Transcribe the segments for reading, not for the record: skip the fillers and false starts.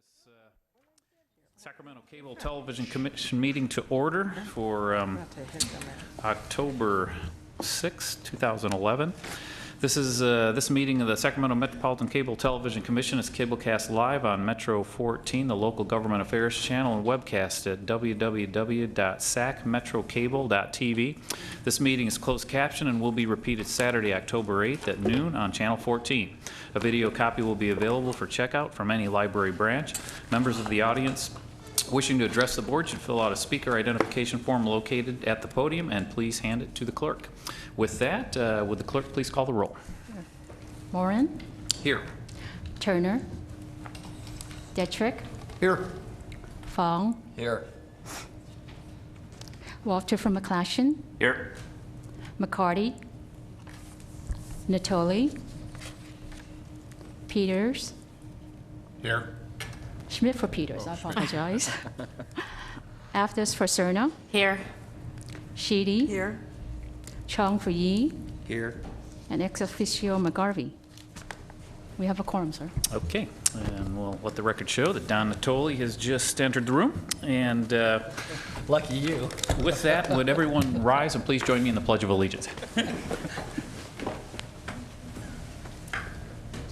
this Sacramento Cable Television Commission meeting to order for October 6, 2011. This meeting of the Sacramento Metropolitan Cable Television Commission is cablecast live on Metro 14, the local government affairs channel, and webcast at www.sacmetrocable.tv. This meeting is closed caption and will be repeated Saturday, October 8th at noon on Channel 14. A video copy will be available for checkout from any library branch. Members of the audience wishing to address the board should fill out a speaker identification form located at the podium and please hand it to the clerk. With that, would the clerk please call the roll? Moran? Here. Turner? Detrick? Here. Fong? Here. Walter from McClashen? Here. McCarty? Natoli? Peters? Here. Schmidt for Peters, I apologize. Aftis for Cerna? Here. Sheedy? Here. Chong for Yi? Here. And ex officio McGarvey. We have a quorum, sir. Okay, and we'll let the record show that Don Natoli has just entered the room. And Lucky you. with that, would everyone rise and please join me in the Pledge of Allegiance?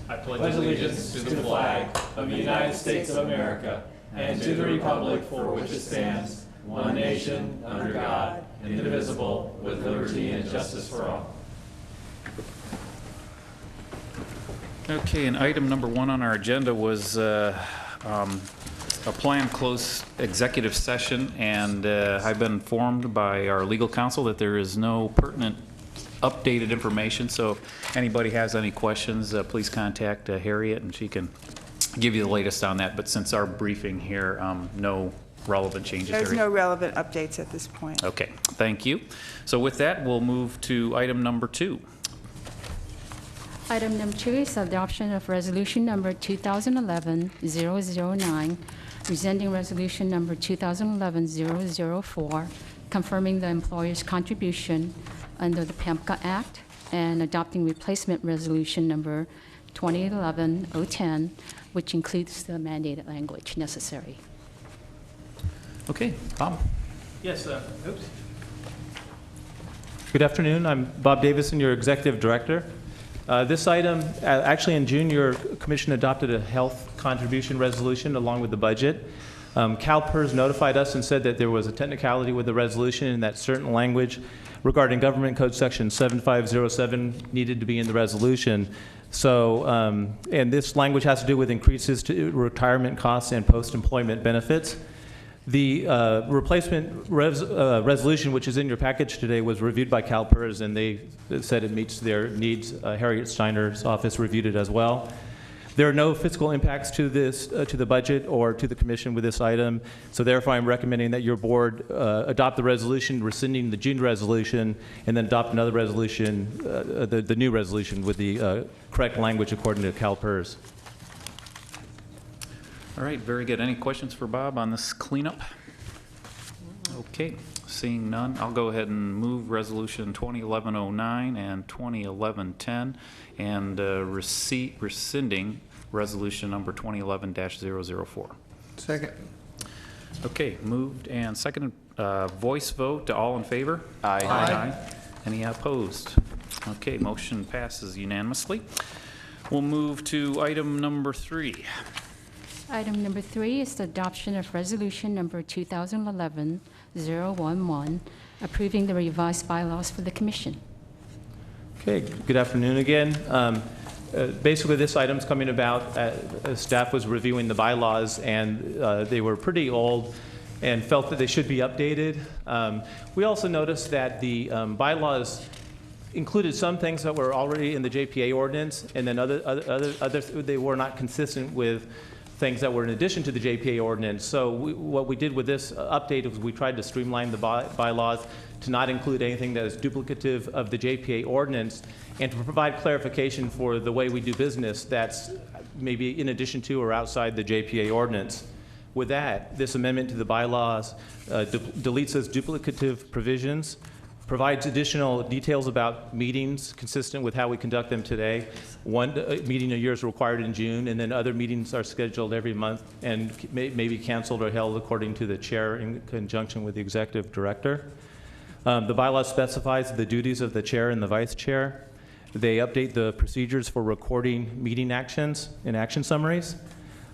I pledge allegiance to the flag of the United States of America and to the republic for which it stands, one nation, under God, indivisible, with liberty and justice for all. Okay, and item number 1 on our agenda was a planned closed executive session, and I've been informed by our legal counsel that there is no pertinent updated information, so if anybody has any questions, please contact Harriet and she can give you the latest on that. But since our briefing here, no relevant changes. There's Harriet? no relevant updates at this point. Okay, thank you. So with that, we'll move to item number 2. Item number 2 is adoption of resolution number 2011-009, rescinding resolution number 2011-004, confirming the employer's contribution under the PAMCA Act, and adopting replacement resolution number 2011-010, which includes the mandated language necessary. Okay, Bob. Yes, oops. Good afternoon. I'm Bob Davison, your executive director. This item, actually in June, your commission adopted a health contribution resolution along with the budget. CalPERS notified us and said that there was a technicality with the resolution and that certain language regarding Government Code Section 7507 needed to be in the resolution. So, and this language has to do with increases to retirement costs and post-employment benefits. The replacement resolution, which is in your package today, was reviewed by CalPERS, and they said it meets their needs. Harriet Steiner's office reviewed it as well. There are no fiscal impacts to this, to the budget or to the commission with this item, so therefore I'm recommending that your board adopt the resolution rescinding the June resolution and then adopt another resolution, the new resolution with the correct language according to CalPERS. All right, very good. Any questions for Bob on this cleanup? Okay, seeing none, I'll go ahead and move resolution 2011-09 and 2011-10 and rescinding resolution number 2011-004. Second. Okay, moved and seconded. Voice vote to all in favor? Aye. Aye. Any opposed? Okay, motion passes unanimously. We'll move to item number 3. Item number 3 is the adoption of resolution number 2011-011, approving the revised bylaws for the commission. Okay, good afternoon again. Basically, this item's coming about, staff was reviewing the bylaws, and they were pretty old and felt that they should be updated. We also noticed that the bylaws included some things that were already in the JPA ordinance, and then others they were not consistent with things that were in addition to the JPA ordinance. So what we did with this update was we tried to streamline the bylaws to not include anything that is duplicative of the JPA ordinance and to provide clarification for the way we do business that's maybe in addition to or outside the JPA ordinance. With that, this amendment to the bylaws deletes those duplicative provisions provides additional details about meetings consistent with how we conduct them today. One meeting a year is required in June, and then other meetings are scheduled every month and may be canceled or held according to the chair in conjunction with the executive director. The bylaw specifies the duties of the chair and the vice chair. They update the procedures for recording meeting actions and action summaries.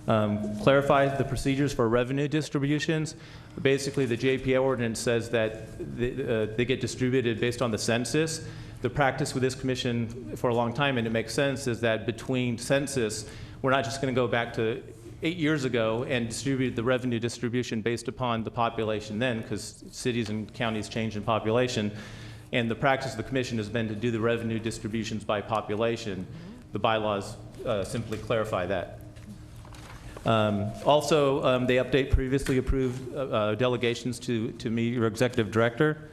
Clarifies the procedures for revenue distributions. Basically, the JPA ordinance says that they get distributed based on the census. The practice with this commission for a long time, and it makes sense, is that between census, we're not just going to go back to 8 years ago and distribute the revenue distribution based upon the population then, because cities and counties change in population. And the practice of the commission has been to do the revenue distributions by population. The bylaws simply clarify that. Also, they update previously approved delegations to me, your executive director,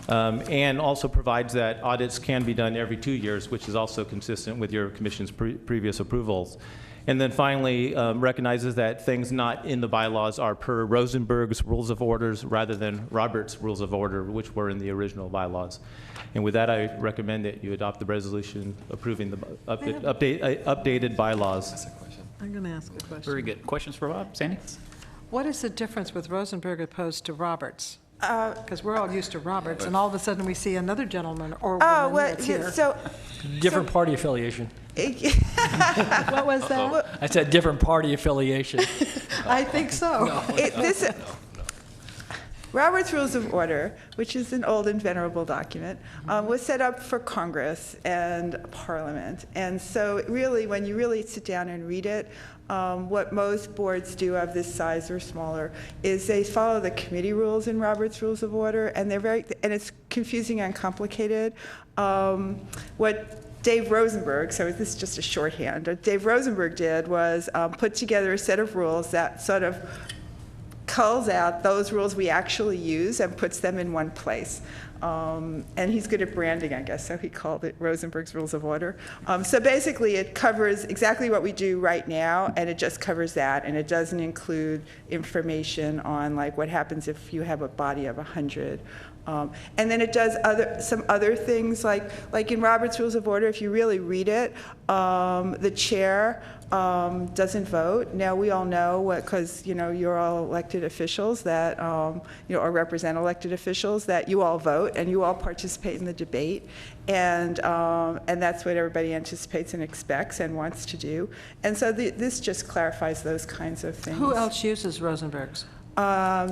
and also provides that audits can be done every 2 years, which is also consistent with your commission's previous approvals. And then finally, recognizes that things not in the bylaws are per Rosenberg's Rules of Orders rather than Robert's Rules of Order, which were in the original bylaws. And with that, I recommend that you adopt the resolution approving the updated bylaws. I'm going to ask a question. Very good. Questions for Bob? Sandy? What is the difference with Rosenberg opposed to Roberts? Because we're all used to Roberts, and all of a sudden we see another gentleman or woman that's here. So, Different party affiliation. What was that? I said different party affiliation. I think so. Robert's Rules of Order, which is an old and venerable document, was set up for Congress and Parliament. And so really, when you really sit down and read it, what most boards do of this size or smaller is they follow the committee rules in Robert's Rules of Order, and and it's confusing and complicated. What Dave Rosenberg, so this is just a shorthand, what Dave Rosenberg did was put together a set of rules that sort of culls out those rules we actually use and puts them in one place. And he's good at branding, I guess, so he called it Rosenberg's Rules of Order. So basically, it covers exactly what we do right now, and it just covers that, and it doesn't include information on like what happens if you have a body of 100. And then it does some other things, like in Robert's Rules of Order, if you really read it, the chair doesn't vote. Now, we all know, because you're all elected officials that, or represent elected officials, that you all vote and you all participate in the debate. And that's what everybody anticipates and expects and wants to do. And so this just clarifies those kinds of things. Who else uses Rosenberg's?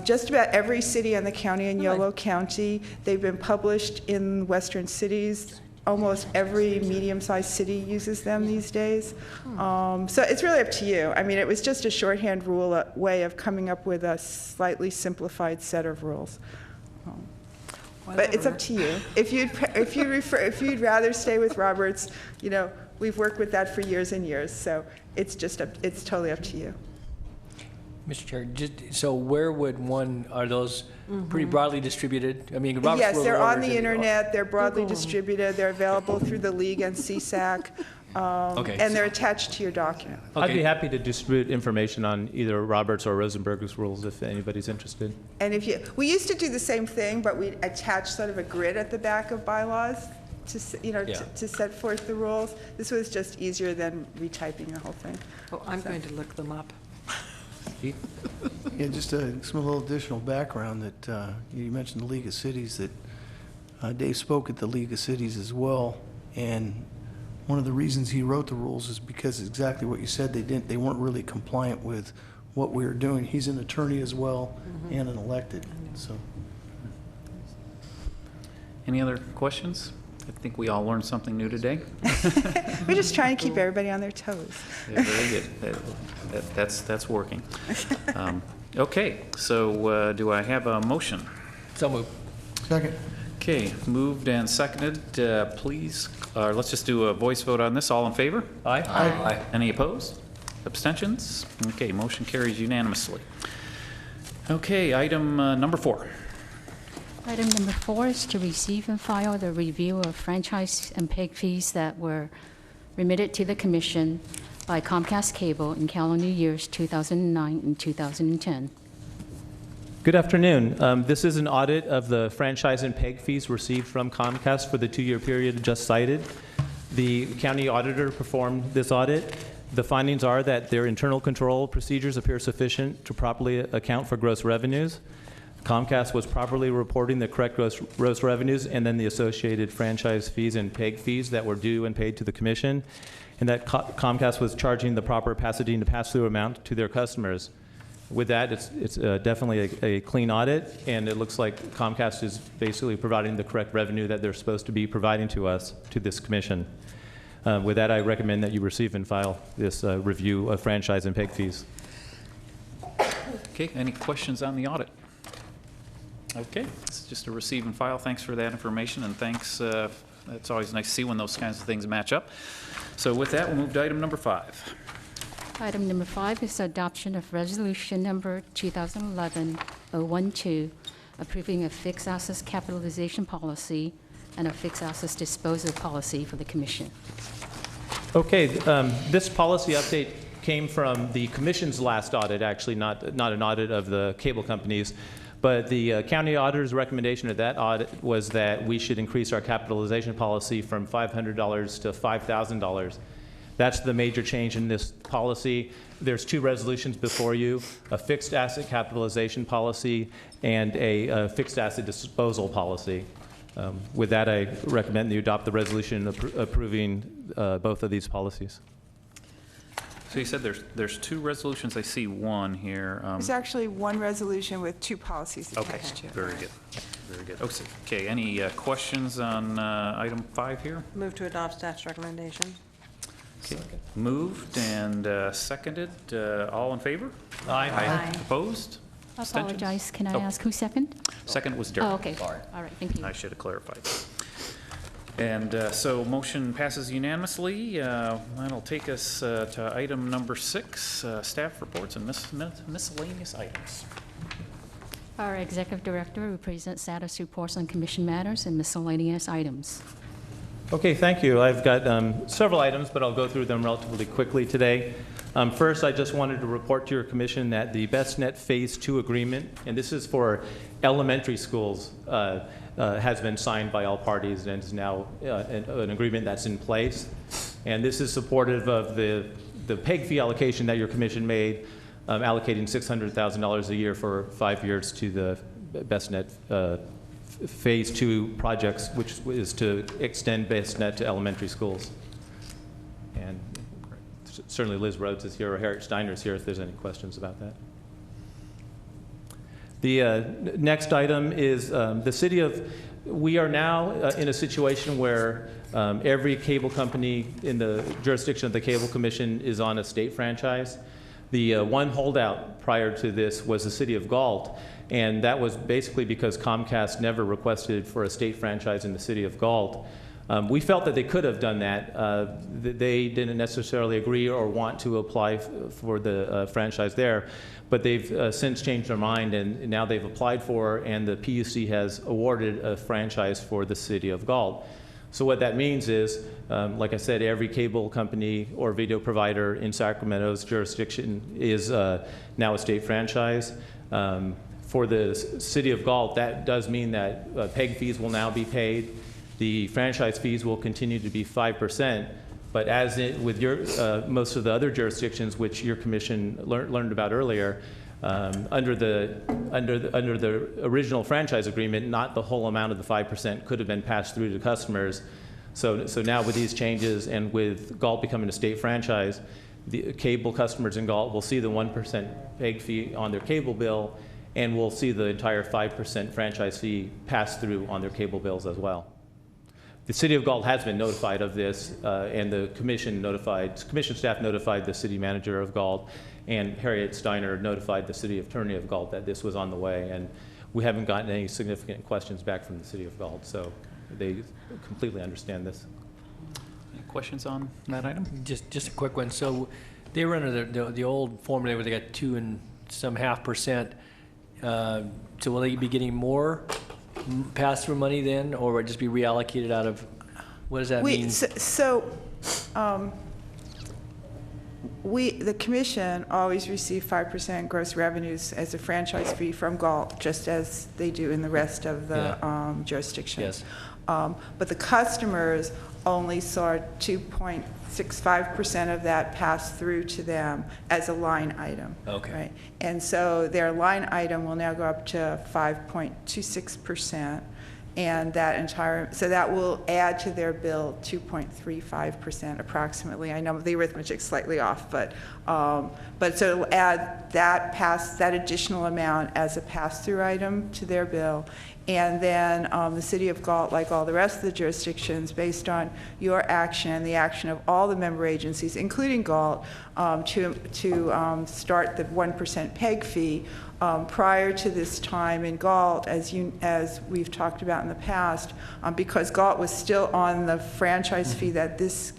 Just about every city in the county in Yolo County. They've been published in western cities. Almost every medium-sized city uses them these days. So it's really up to you. I mean, it was just a shorthand rule, way of coming up with a slightly simplified set of rules. But it's up to you. If you'd rather stay with Roberts, we've worked with that for years and years. So it's totally up to you. Mr. Chair, so where would are those pretty broadly distributed? I mean, Robert's Yes, Rules of they're on Order the is internet, they're broadly distributed, they're available through the League and CSAC, and they're attached to your document. I'd be happy to distribute information on either Roberts or Rosenberg's rules if anybody's interested. And we used to do the same thing, but we attach sort of a grid at the back of bylaws to set forth the rules. This was just easier than retyping the whole thing. Oh, I'm going to look them up. Yeah, just some little additional background that you mentioned the League of Cities, that Dave spoke at the League of Cities as well, and one of the reasons he wrote the rules is because exactly what you said, they weren't really compliant with what we were doing. He's an attorney as well and an elected, so. Any other questions? I think we all learned something new today. We're just trying to keep everybody on their toes. Yeah, very good. That's working. Okay, so do I have a motion? So moved. Second. Okay, moved and seconded. Please, let's just do a voice vote on this. All in favor? Aye. Aye. Any opposed? Abstentions? Okay, motion carries unanimously. Okay, item number 4. Item number 4 is to receive and file the review of franchise and peg fees that were remitted to the Commission by Comcast Cable in calendar years 2009 and 2010. Good afternoon. This is an audit of the franchise and PEG fees received from Comcast for the 2-year period just cited. The county auditor performed this audit. The findings are that their internal control procedures appear sufficient to properly account for gross revenues. Comcast was properly reporting the correct gross revenues and then the associated franchise fees and PEG fees that were due and paid to the commission, and that Comcast was charging the proper Pasadena pass-through amount to their customers. With that, it's definitely a clean audit, and it looks like Comcast is basically providing the correct revenue that they're supposed to be providing to us, to this commission. With that, I recommend that you receive and file this review of franchise and PEG fees. Okay, any questions on the audit? Okay, it's just a receive and file. Thanks for that information, and thanks. It's always nice to see when those kinds of things match up. So with that, we'll move to item number 5. Item number 5 is adoption of resolution number 2011-012, approving a fixed assets capitalization policy and a fixed assets disposal policy for the commission. Okay, this policy update came from the commission's last audit, actually, not an audit of the cable companies. But the county auditor's recommendation of that audit was that we should increase our capitalization policy from $500 to $5,000. That's the major change in this policy. There's 2 resolutions before you, a fixed asset capitalization policy and a fixed asset disposal policy. With that, I recommend that you adopt the resolution approving both of these policies. So you said there's 2 resolutions. I see one here. There's actually one resolution with 2 policies Okay, attached to it. very good. Very good. Okay, any questions on item 5 here? Move to adopt staff's recommendation. Okay. Moved and seconded. All in favor? Aye. Opposed? I Abstentions? apologize. Can I Oh. ask who second? Second was Derek. Oh, okay. All right, thank you. I should have clarified. And so motion passes unanimously. That'll take us to item number 6, staff reports and miscellaneous items. Our executive director will present status reports on commission matters and miscellaneous items. Okay, thank you. I've got several items, but I'll go through them relatively quickly today. First, I just wanted to report to your commission that the BestNet Phase 2 agreement, and this is for elementary schools, has been signed by all parties and is now an agreement that's in place. And this is supportive of the PEG fee allocation that your commission made, allocating $600,000 a year for 5 years to the BestNet Phase 2 projects, which is to extend BestNet to elementary schools. And certainly Liz Rhodes is here, or Harriet Steiner is here if there's any questions about that. The next item is the city of, we are now in a situation where every cable company in the jurisdiction of the Cable Commission is on a state franchise. The one holdout prior to this was the city of Galt, and that was basically because Comcast never requested for a state franchise in the city of Galt. We felt that they could have done that. They didn't necessarily agree or want to apply for the franchise there, but they've since changed their mind, and now they've applied for, and the PUC has awarded a franchise for the city of Galt. So what that means is, like I said, every cable company or video provider in Sacramento's jurisdiction is now a state franchise. For the city of Galt, that does mean that PEG fees will now be paid. The franchise fees will continue to be 5%, but as with your most of the other jurisdictions, which your commission learned about earlier, under the original franchise agreement, not the whole amount of the 5% could have been passed through to customers. So now with these changes and with Galt becoming a state franchise, the cable customers in Galt will see the 1% PEG fee on their cable bill, and will see the entire 5% franchise fee passed through on their cable bills as well. The city of Galt has been notified of this, and the commission staff notified the city manager of Galt, and Harriet Steiner notified the city attorney of Galt that this was on the way, and we haven't gotten any significant questions back from the city of Galt, so they completely understand this. Any questions on that item? Just a quick one. So they were under the old formula where they got 2 and some half%. So will they be getting more pass-through money then, or will it just be reallocated out of, what does that mean? the commission always receive 5% gross revenues as a franchise fee from Galt, just as they do in the rest of the jurisdictions. Yes. But the customers only saw 2.65% of that pass through to them as a line item. Okay. Right? And so their line item will now go up to 5.26%. And so that will add to their bill 2.35% approximately. I know the arithmetic's slightly off, but so it'll add that additional amount as a pass-through item to their bill. And then the city of Galt, like all the rest of the jurisdictions, based on your action and the action of all the member agencies, including Galt, to start the 1% PEG fee. Prior to this time in Galt, as we've talked about in the past, because Galt was still on the franchise fee that this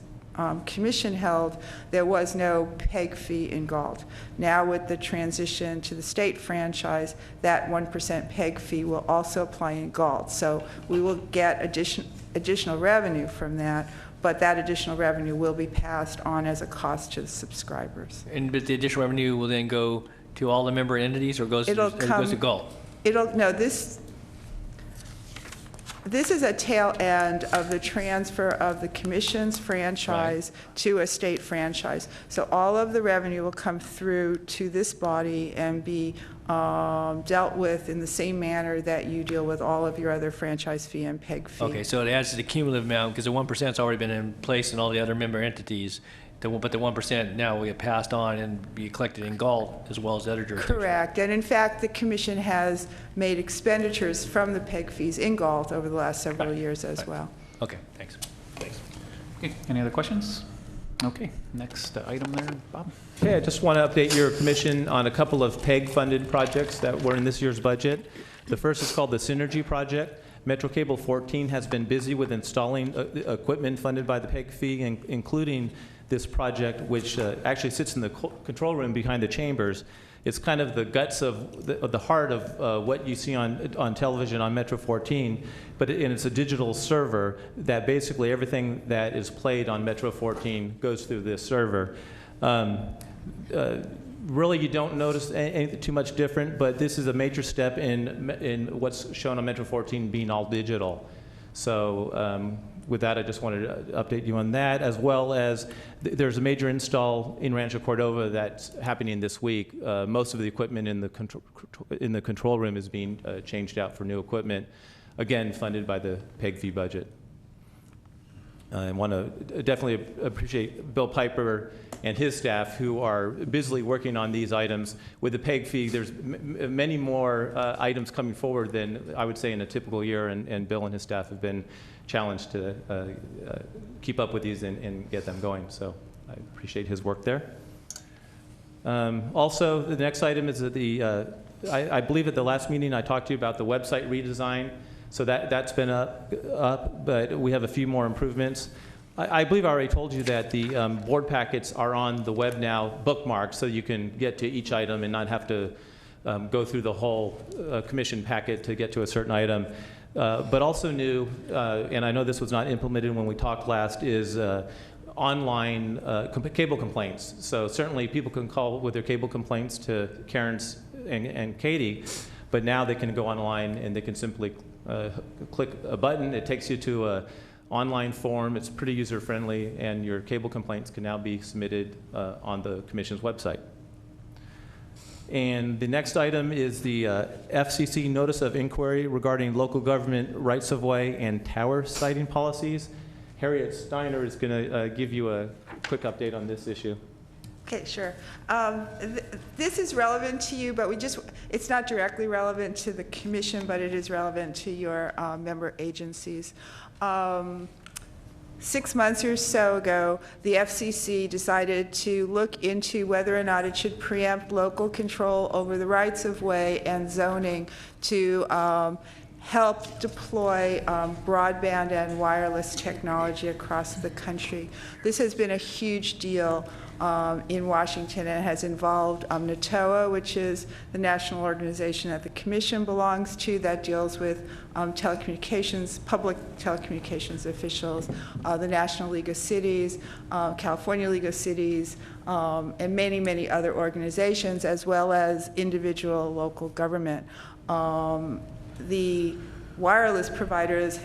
commission held, there was no PEG fee in Galt. Now with the transition to the state franchise, that 1% PEG fee will also apply in Galt. So we will get additional revenue from that, but that additional revenue will be passed on as a cost to the subscribers. But the additional revenue will then go to all the member entities, or goes to Galt? This is a tail end of the transfer of the commission's franchise to a state franchise. So all of the revenue will come through to this body and be dealt with in the same manner that you deal with all of your other franchise fee and PEG fee. Okay, so it adds to the cumulative amount, because the 1%'s already been in place in all the other member entities. But the 1% now will get passed on and be collected in Galt as well as other jurisdictions. Correct. And in fact, the commission has made expenditures from the PEG fees in Galt over the last several years as well. Okay, thanks. Okay, any other questions? Okay, next item there, Bob. Okay, I just want to update your commission on a couple of PEG-funded projects that were in this year's budget. The first is called the Synergy Project. Metro Cable 14 has been busy with installing equipment funded by the PEG fee, including this project, which actually sits in the control room behind the chambers. It's kind of the guts of the heart of what you see on television on Metro 14, but it's a digital server that basically everything that is played on Metro 14 goes through this server. Really, you don't notice anything too much different, but this is a major step in what's shown on Metro 14 being all digital. So with that, I just wanted to update you on that, as well as there's a major install in Rancho Cordova that's happening this week. Most of the equipment in the control room is being changed out for new equipment, again, funded by the PEG fee budget. I want to definitely appreciate Bill Piper and his staff who are busily working on these items. With the PEG fee, there's many more items coming forward than I would say in a typical year, and Bill and his staff have been challenged to keep up with these and get them going. So I appreciate his work there. Also, the next item is that I believe at the last meeting I talked to you about the website redesign. So that's been up, but we have a few more improvements. I believe I already told you that the board packets are on the web now, bookmarked, so you can get to each item and not have to go through the whole commission packet to get to a certain item. But also new, and I know this was not implemented when we talked last, is online cable complaints. So certainly people can call with their cable complaints to Karen's and Katie, but now they can go online and they can simply click a button. It takes you to an online form. It's pretty user-friendly, and your cable complaints can now be submitted on the Commission's website. And the next item is the FCC Notice of Inquiry regarding local government rights-of-way and tower siting policies. Harriet Steiner is going to give you a quick update on this issue. Okay, sure. This is relevant to you, but it's not directly relevant to the commission, but it is relevant to your member agencies. 6 months or so ago, the FCC decided to look into whether or not it should preempt local control over the rights of way and zoning to help deploy broadband and wireless technology across the country. This has been a huge deal in Washington, and has involved NATOA, which is the national organization that the Commission belongs to, that deals with telecommunications, public telecommunications officials, the National League of Cities, California League of Cities, and many, many other organizations, as well as individual local government. The wireless providers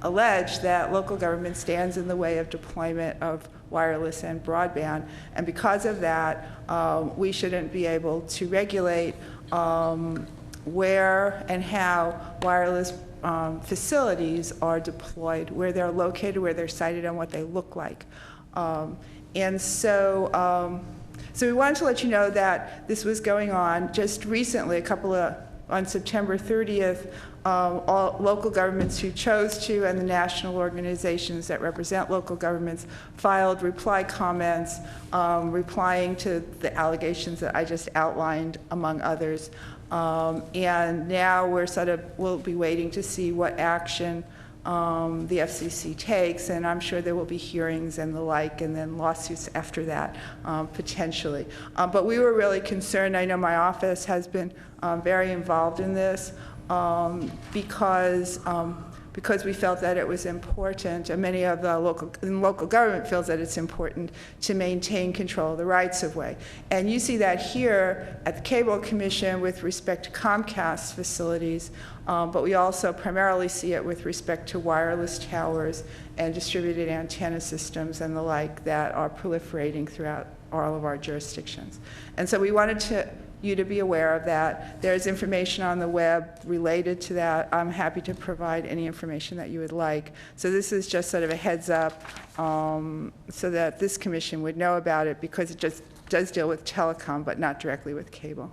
allege that local government stands in the way of deployment of wireless and broadband, and because of that, we shouldn't be able to regulate where and how wireless facilities are deployed, where they're located, where they're sited, and what they look like. And so we wanted to let you know that this was going on. Just recently, on September 30th, all local governments who chose to and the national organizations that represent local governments filed reply comments replying to the allegations that I just outlined, among others. And now we'll be waiting to see what action the FCC takes, and I'm sure there will be hearings and the like, and then lawsuits after that, potentially. But we were really concerned. I know my office has been very involved in this because we felt that it was important, and many of the local government feels that it's important to maintain control of the rights of way. And you see that here at the Cable Commission with respect to Comcast facilities, but we also primarily see it with respect to wireless towers and distributed antenna systems and the like that are proliferating throughout all of our jurisdictions. And so we wanted you to be aware of that. There's information on the web related to that. I'm happy to provide any information that you would like. So this is just sort of a heads up so that this commission would know about it, because it just does deal with telecom, but not directly with cable.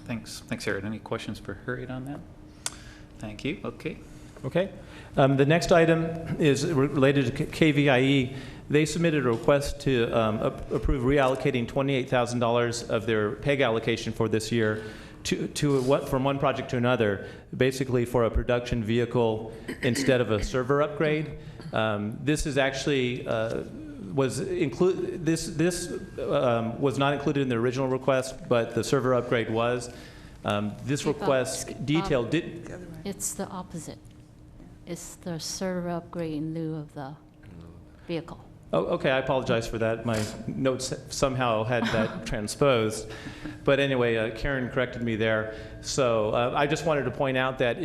Thanks, Harriet. Any questions for Harriet on that? Thank you. Okay. Okay. The next item is related to KVIE. They submitted a request to approve reallocating $28,000 of their PEG allocation for this year from one project to another, basically for a production vehicle instead of a server upgrade. This is actually was not included in the original request, but the server upgrade was. This request detailed It's the opposite. It's the server upgrade in lieu of the vehicle. Oh, okay, I apologize for that. My notes somehow had that transposed. But anyway, Karen corrected me there. So I just wanted to point out that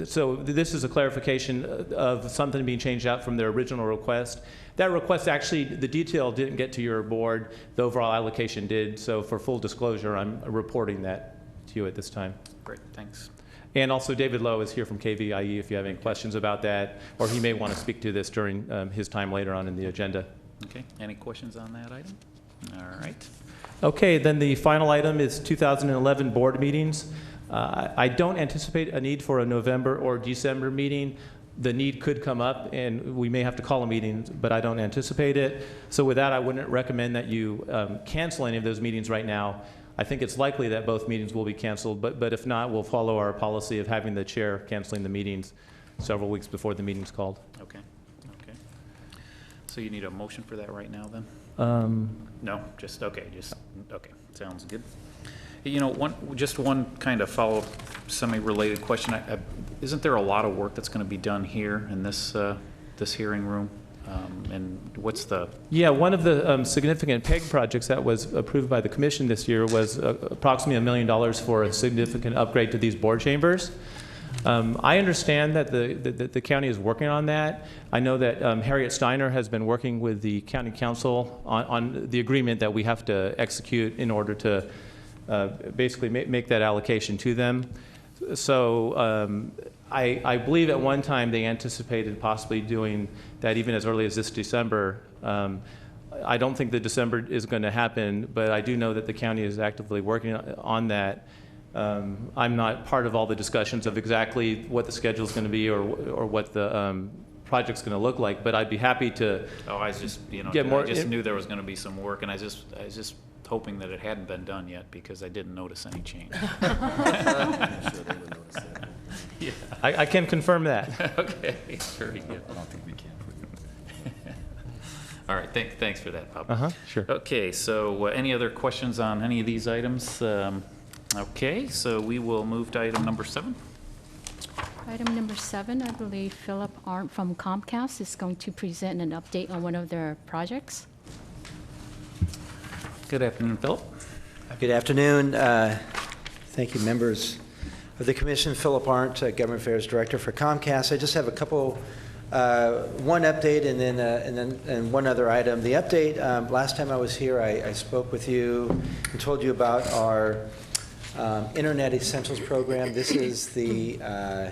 so this is a clarification of something being changed out from their original request. That request actually, the detail didn't get to your board. The overall allocation did. So for full disclosure, I'm reporting that to you at this time. Great, thanks. And also David Lowe is here from KVIE if you have any questions about that, or he may want to speak to this during his time later on in the agenda. Okay, any questions on that item? All right. Okay, then the final item is 2011 board meetings. I don't anticipate a need for a November or December meeting. The need could come up and we may have to call a meeting, but I don't anticipate it. So with that, I wouldn't recommend that you cancel any of those meetings right now. I think it's likely that both meetings will be canceled, but if not, we'll follow our policy of having the chair canceling the meetings several weeks before the meeting's called. Okay. So you need a motion for that right now then? No, okay, sounds good. You know, just one kind of follow-up semi-related question. Isn't there a lot of work that's going to be done here in this hearing room? And what's the... Yeah, one of the significant PEG projects that was approved by the commission this year was approximately $1 million for a significant upgrade to these board chambers. I understand that the county is working on that. I know that Harriet Steiner has been working with the county council on the agreement that we have to execute in order to basically make that allocation to them. So I believe at one time they anticipated possibly doing that even as early as this December. I don't think that December is going to happen, but I do know that the county is actively working on that. I'm not part of all the discussions of exactly what the schedule is going to be or what the project's going to look like, but I'd be happy to. Oh, I just knew there was going to be some work, and I was just hoping that it hadn't been done yet because I didn't notice any change. I'm sure they would notice that. I can confirm that. Okay, very good. I don't think we can. All right, thanks for that, Bob. Sure. Okay, so any other questions on any of these items? Okay, so we will move to item number 7. Item number 7, I believe Philip Arndt from Comcast is going to present an update on one of their projects. Good afternoon, Philip. Good afternoon. Thank you, members of the commission. Philip Arndt, Government Affairs Director for Comcast. I just have a couple, one update and one other item. The update, last time I was here, I spoke with you and told you about our Internet Essentials program. This is the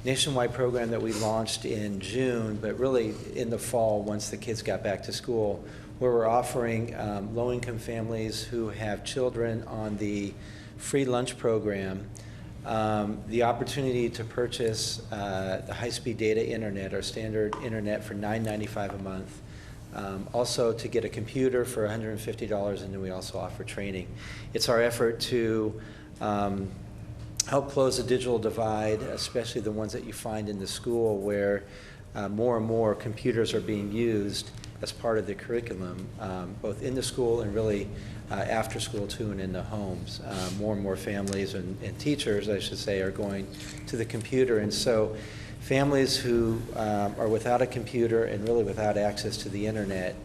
nationwide program that we launched in June, but really in the fall once the kids got back to school, where we're offering low-income families who have children on the free lunch program the opportunity to purchase the high-speed data internet, our standard internet, for $9.95 a month. Also to get a computer for $150, and then we also offer training. It's our effort to help close the digital divide, especially the ones that you find in the school where more and more computers are being used as part of the curriculum, both in the school and really after school too, and in the homes. More and more families and teachers, I should say, are going to the computer. And so families who are without a computer and really without access to the internet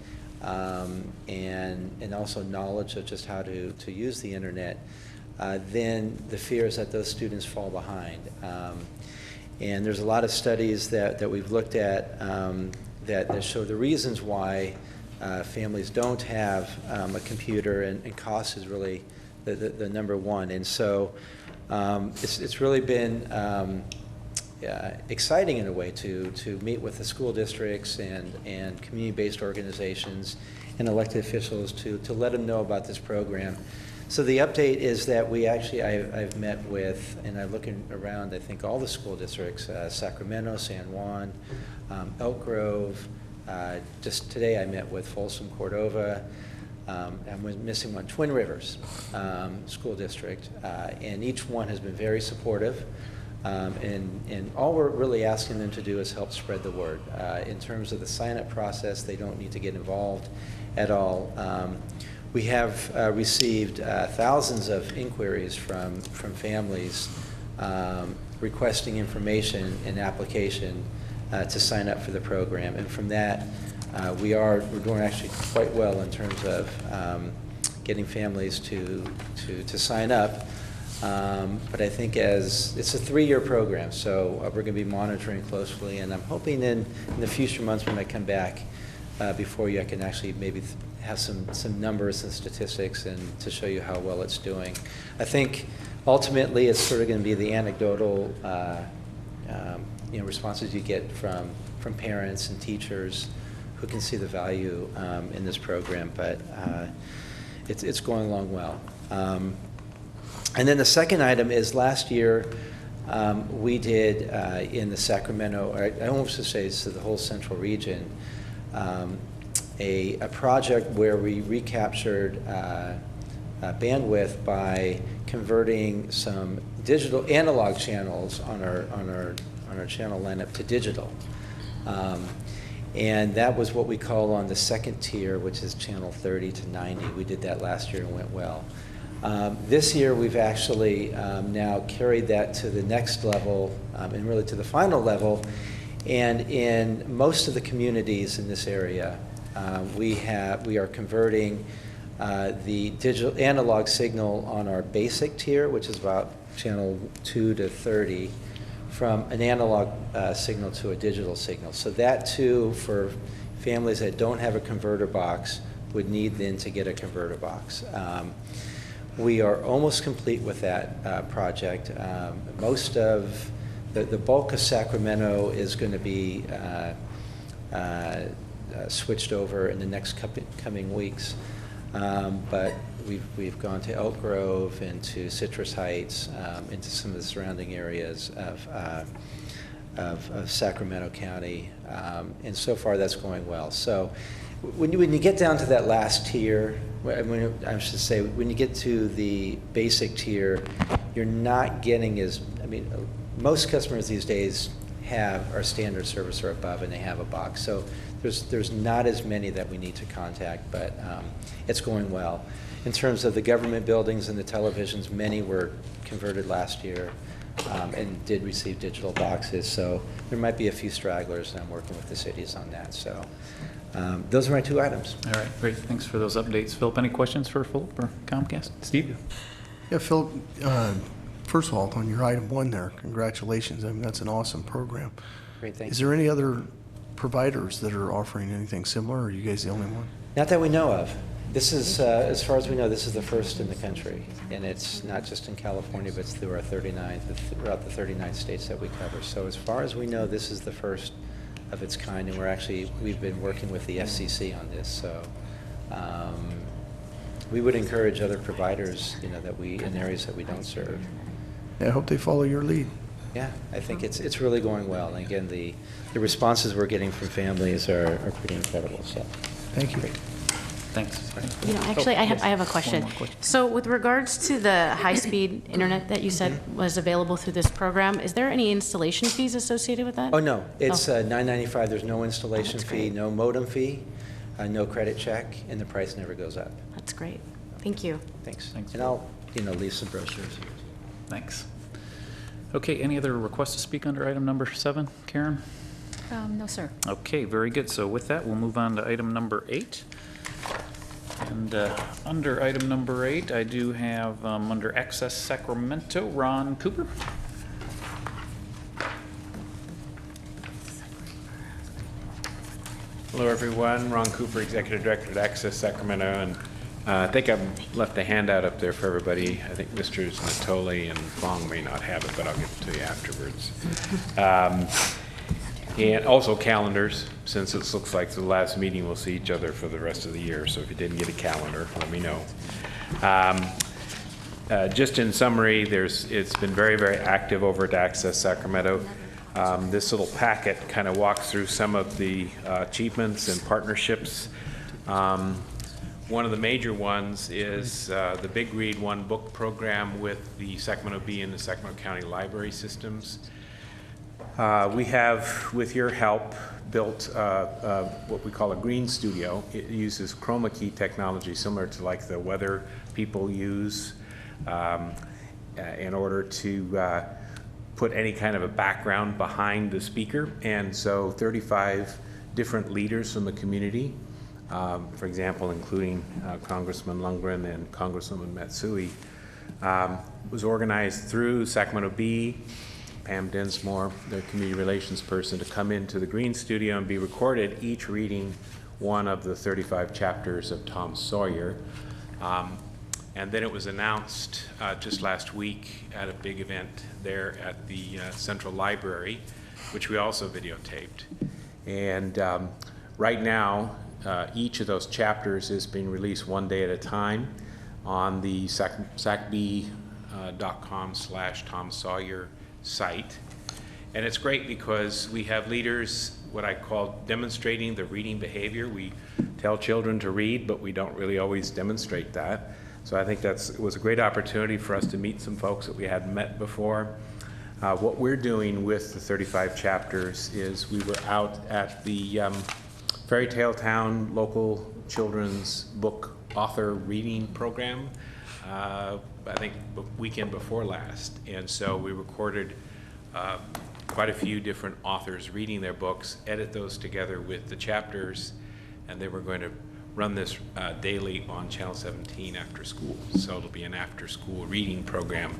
and also knowledge of just how to use the internet, then the fear is that those students fall behind. And there's a lot of studies that we've looked at that show the reasons why families don't have a computer, and cost is really the number one. And so it's really been exciting in a way to meet with the school districts and community-based organizations and elected officials to let them know about this program. So the update is that we actually, I've met with, and I'm looking around, I think all the school districts, Sacramento, San Juan, Elk Grove. Just today I met with Folsom, Cordova. I'm missing one, Twin Rivers School District. And each one has been very supportive. And all we're really asking them to do is help spread the word. In terms of the sign-up process, they don't need to get involved at all. We have received thousands of inquiries from families requesting information and application to sign up for the program. And from that, we're doing actually quite well in terms of getting families to sign up. But I think as it's a 3-year program, so we're going to be monitoring closely, and I'm hoping in the future months when I come back before you, I can actually maybe have some numbers and statistics and to show you how well it's doing. I think ultimately it's sort of going to be the anecdotal responses you get from parents and teachers who can see the value in this program, but it's going along well. And then the second item is last year we did in the Sacramento, I almost say it's the whole central region, a project where we recaptured bandwidth by converting some digital analog channels on our channel lineup to digital. And that was what we call on the second tier, which is channel 30 to 90. We did that last year and went well. This year we've actually now carried that to the next level and really to the final level. And in most of the communities in this area, we are converting the digital analog signal on our basic tier, which is about channel 2 to 30, from an analog signal to a digital signal. So that too, for families that don't have a converter box, would need then to get a converter box. We are almost complete with that project. Most of the bulk of Sacramento is going to be switched over in the next coming weeks. But we've gone to Elk Grove and to Citrus Heights, into some of the surrounding areas of Sacramento County, and so far that's going well. So when you get down to that last tier, I should say, when you get to the basic tier, you're not getting most customers these days have our standard service or above, and they have a box. So there's not as many that we need to contact, but it's going well. In terms of the government buildings and the televisions, many were converted last year and did receive digital boxes. So there might be a few stragglers, and I'm working with the cities on that. So those are my 2 items. All right, great. Thanks for those updates. Philip, any questions for Philip or Comcast? Steve? Yeah, Phil, first of all, on your item 1 there, congratulations. I mean, that's an awesome program. Great, thank Is you. there any other providers that are offering anything similar, or are you guys the only one? Not that we know of. This is, as far as we know, this is the first in the country. And it's not just in California, but it's throughout the 39 states that we cover. So as far as we know, this is the first of its kind. And we've been working with the FCC on this. So we would encourage other providers, in areas that we don't serve. Yeah, I hope they follow your lead. Yeah, I think it's really going well. And again, the responses we're getting from families are pretty incredible. So Thank you. Thanks. You know, actually, I yes. have a question. One more question. So with regards to the high-speed internet that you said was available through this program, is there any installation fees associated with that? Oh, no, it's $9.95. There's no installation that's fee, great. no modem fee, no credit check, and the price never goes up. That's great. Thank you. Thanks. Thanks. And I'll, leave some brochures. Thanks. Okay, any other requests to speak under item number 7? Karen? No, sir. Okay, very good. So with that, we'll move on to item number 8. And under item number 8, I do have under Access Sacramento, Ron Cooper. Hello, everyone. Ron Cooper, Executive Director at Access Sacramento. And I think I've left a handout up there for everybody. I think Mr. Natoli and Fong may not have it, but I'll give it to you afterwards. And also calendars, since it looks like the last meeting we'll see each other for the rest of the year. So if you didn't get a calendar, let me know. Just in summary, it's been very, very active over at Access Sacramento. This little packet kind of walks through some of the achievements and partnerships. One of the major ones is the Big Read One Book program with the Sacramento Bee and the Sacramento County Library Systems. We have, with your help, built what we call a green studio. It uses chroma key technology similar to like the weather people use in order to put any kind of a background behind the speaker. And so 35 different leaders from the community, for example, including Congressman Lundgren and Congresswoman Matsui, was organized through Sacramento Bee, Pam Dinsmore, their community relations person, to come into the Green Studio and be recorded, each reading one of the 35 chapters of Tom Sawyer. And then it was announced just last week at a big event there at the Central Library, which we also videotaped. And right now, each of those chapters is being released one day at a time on the sacb.com/Tom Sawyer site. And it's great because we have leaders, what I call demonstrating the reading behavior. We tell children to read, but we don't really always demonstrate that. So I think it was a great opportunity for us to meet some folks that we hadn't met before. What we're doing with the 35 chapters is we were out at the Fairy Tale Town local children's book author reading program, I think the weekend before last. And so we recorded quite a few different authors reading their books, edit those together with the chapters, and then we're going to run this daily on Channel 17 after school. So it'll be an after-school reading program.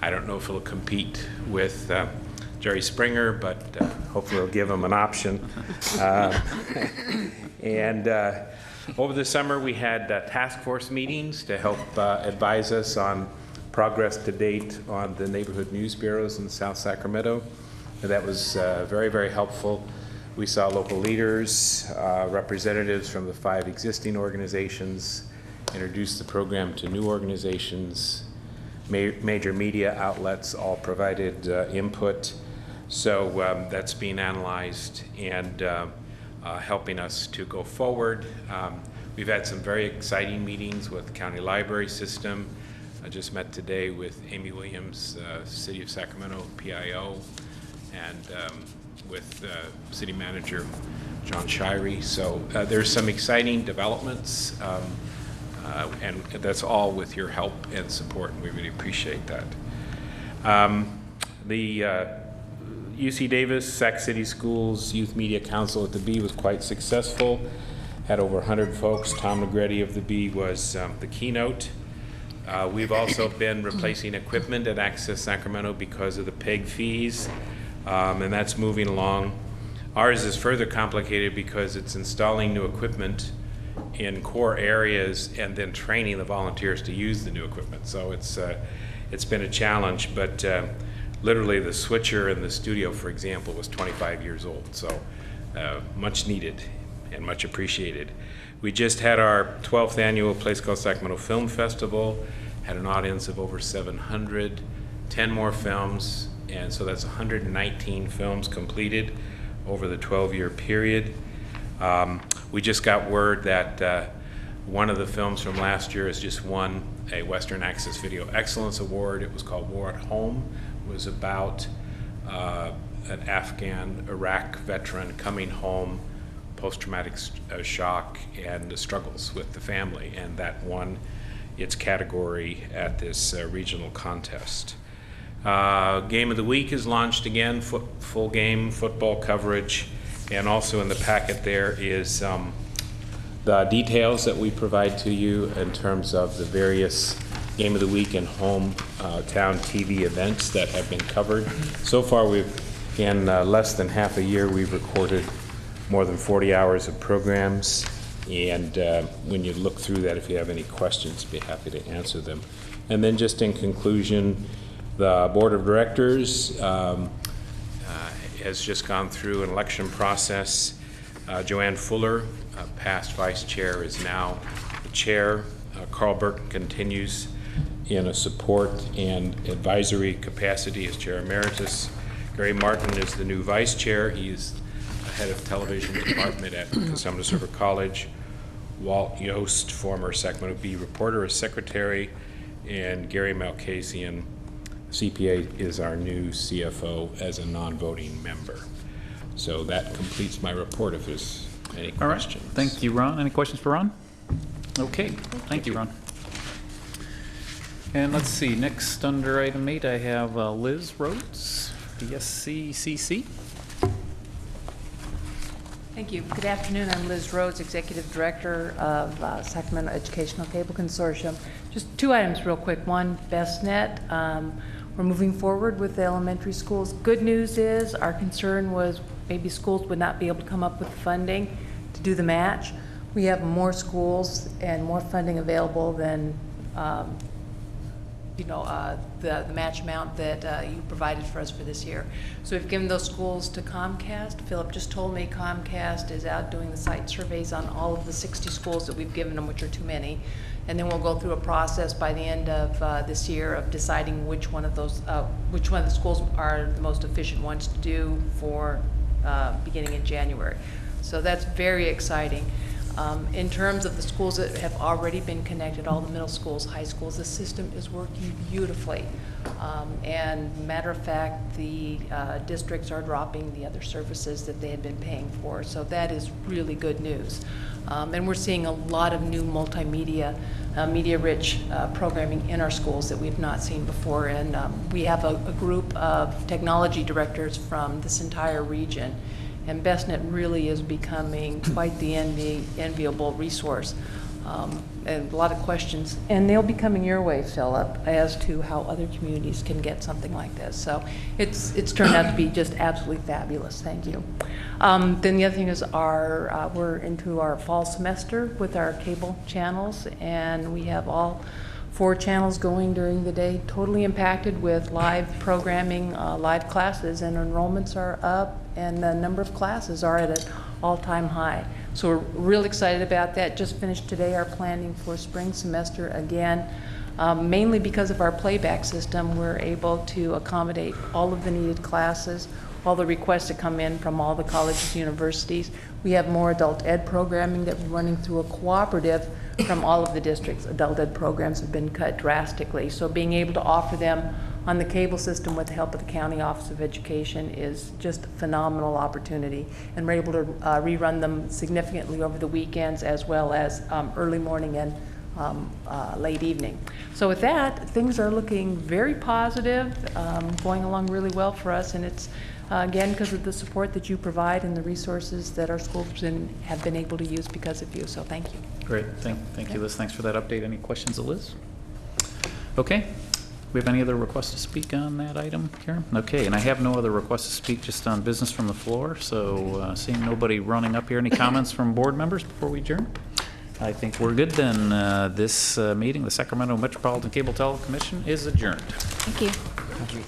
I don't know if it'll compete with Jerry Springer, but hopefully it'll give them an option. And over the summer, we had task force meetings to help advise us on progress to date on the neighborhood news bureaus in South Sacramento. And that was very, very helpful. We saw local leaders, representatives from the 5 existing organizations, introduce the program to new organizations. Major media outlets all provided input. So that's being analyzed and helping us to go forward. We've had some very exciting meetings with the county library system. I just met today with Amy Williams, City of Sacramento PIO, and with City Manager John Shirey. So there's some exciting developments, and that's all with your help and support, and we really appreciate that. The UC Davis, Sac City Schools Youth Media Council at the Bee was quite successful. Had over 100 folks. Tom Negretti of the Bee was the keynote. We've also been replacing equipment at Access Sacramento because of the PEG fees, and that's moving along. Ours is further complicated because it's installing new equipment in core areas and then training the volunteers to use the new equipment. So it's been a challenge, but literally the switcher in the studio, for example, was 25 years old, so much needed and much appreciated. We just had our 12th annual Place Called Sacramento Film Festival, had an audience of over 700, 10 more films, and so that's 119 films completed over the 12-year period. We just got word that one of the films from last year has just won a Western Access Video Excellence Award. It was called War at Home. It was about an Afghan Iraq veteran coming home, post-traumatic shock, and the struggles with the family, and that won its category at this regional contest. Game of the Week is launched again, full game football coverage, and also in the packet there is the details that we provide to you in terms of the various Game of the Week and hometown TV events that have been covered. So far, in less than half a year, we've recorded more than 40 hours of programs, and when you look through that, if you have any questions, be happy to answer them. And then just in conclusion, the Board of Directors has just gone through an election process. Joanne Fuller, past vice chair, is now the chair. Carl Burton continues in a support and advisory capacity as chair emeritus. Gary Martin is the new vice chair. He is head of television department at Cosumnes River College. Walt Yost, former Sacramento Bee reporter, is secretary, and Gary Malkasian, CPA, is our new CFO as a non-voting member. So that completes my report if there's any questions. All right. Thank you, Ron. Any questions for Ron? Okay. Thank you, Ron. And let's see, next under item 8, I have Liz Rhodes, DSCCC. Thank you. Good afternoon. I'm Liz Rhodes, Executive Director of Sacramento Educational Cable Consortium. Just 2 items real quick. One, BestNet. We're moving forward with the elementary schools. Good news is our concern was maybe schools would not be able to come up with funding to do the match. We have more schools and more funding available than the match amount that you provided for us for this year. So we've given those schools to Comcast. Philip just told me Comcast is out doing the site surveys on all of the 60 schools that we've given them, which are too many. And then we'll go through a process by the end of this year of deciding which one of the schools are the most efficient ones to do for beginning in January. So that's very exciting. In terms of the schools that have already been connected, all the middle schools, high schools, the system is working beautifully. And matter of fact, the districts are dropping the other services that they had been paying for. So that is really good news. And we're seeing a lot of new multimedia, media-rich programming in our schools that we've not seen before. And we have a group of technology directors from this entire region. And BestNet really is becoming quite the enviable resource. And a lot of questions. And they'll be coming your way, Philip, as to how other communities can get something like this. So it's turned out to be just absolutely fabulous. Thank you. Then the other thing is we're into our fall semester with our cable channels, and we have all 4 channels going during the day, totally impacted with live programming, live classes, and enrollments are up, and the number of classes are at an all-time high. So we're real excited about that. Just finished today our planning for spring semester again. Mainly because of our playback system, we're able to accommodate all of the needed classes. all the requests that come in from all the colleges, universities. We have more adult ed programming that we're running through a cooperative from all of the districts. Adult ed programs have been cut drastically. So being able to offer them on the cable system with the help of the County Office of Education is just a phenomenal opportunity. And we're able to rerun them significantly over the weekends as well as early morning and late evening. So with that, things are looking very positive, going along really well for us, and it's again because of the support that you provide and the resources that our schools have been able to use because of you. So thank you. Great, thank you, Liz. Thanks for that update. Any questions of Liz? Okay. We have any other requests to speak on that item, Karen? Okay, and I have no other requests to speak, just on business from the floor. So seeing nobody running up here, any comments from board members before we adjourn? I think we're good then. This meeting, the Sacramento Metropolitan Cable Telecommission, is adjourned. Thank you. Thank you.